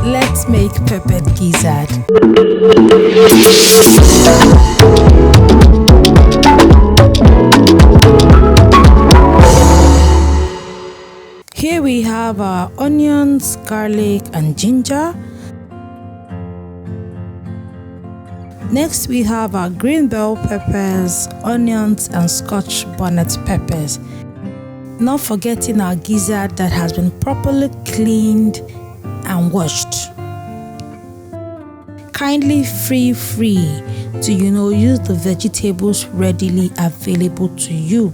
let's make peppered gizzard. Here we have our onions, garlic and ginger. Next we have our green bell peppers, onions and Scotch bonnet peppers. Not forgetting our gizzard that has been properly cleaned and washed. Kindly feel free to use the vegetables readily available to you.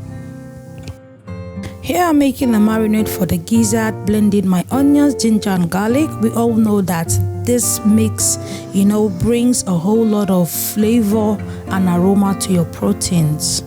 Here I'm making a marinade for the gizzard, blending my onions, ginger and garlic. We all know that this mix, brings a whole lot of flavor and aroma to your proteins.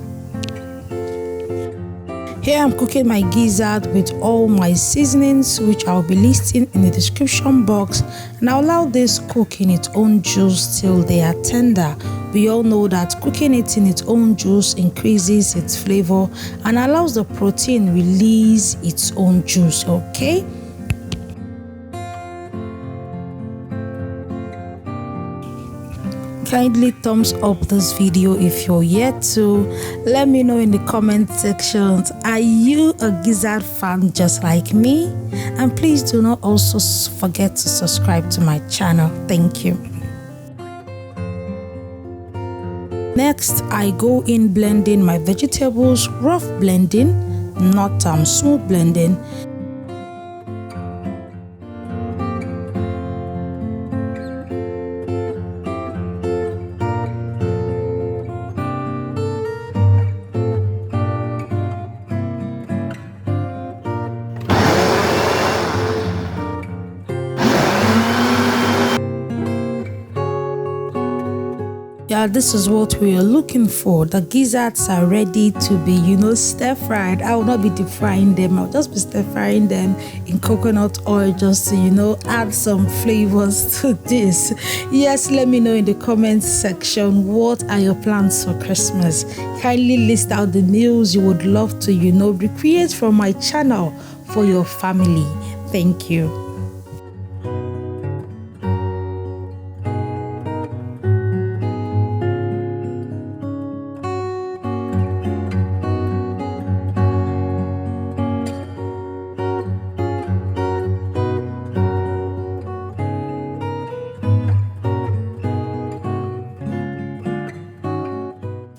Here I'm cooking my gizzard with all my seasonings, which I'll be listing in the description box, and I'll allow this cook in its own juice till they are tender. We all know that cooking it in its own juice increases its flavor and allows the protein release its own juice, okay? Kindly thumbs up this video if you're yet to. Let me know in the comment sections, are you a gizzard fan just like me? And please do not also forget to subscribe to my channel. Thank you. Next, I go in blending my vegetables, rough blending, not smooth blending. Yeah, this is what we are looking for. The gizzards are ready to be, stir fried. I will not be deep frying them. I'll just be stir frying them in coconut oil just to, add some flavors to this. Yes, let me know in the comment section, what are your plans for Christmas? Kindly list out the meals you would love to, recreate from my channel for your family. Thank you.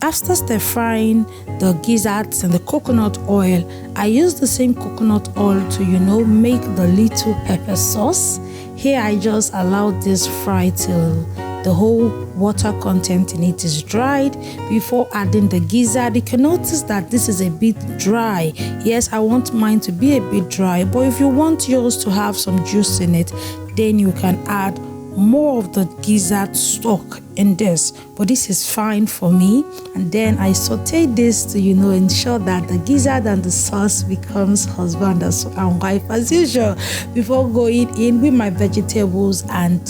After stir frying the gizzards in the coconut oil, I use the same coconut oil to, make the little pepper sauce. Here I just allow this fry till the whole water content in it is dried before adding the gizzard. You can notice that this is a bit dry. Yes, I want mine to be a bit dry, but if you want yours to have some juice in it, then you can add more of the gizzard stock in this, but this is fine for me. And then I saute this to ensure that the gizzard and the sauce becomes husband and wife as usual before going in with my vegetables. And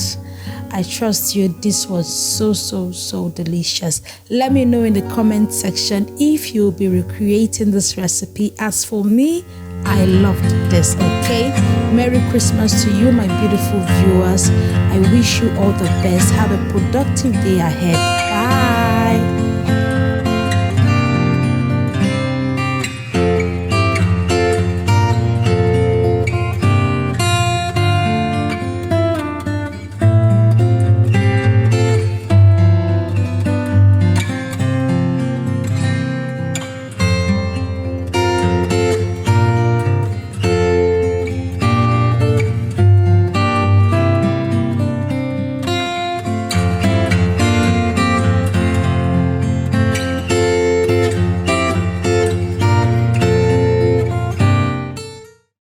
I trust you, this was so delicious. Let me know in the comment section if you'll be recreating this recipe. As for me, I loved this, okay? Merry Christmas to you, my beautiful viewers. I wish you all the best. Have a productive day ahead. Bye.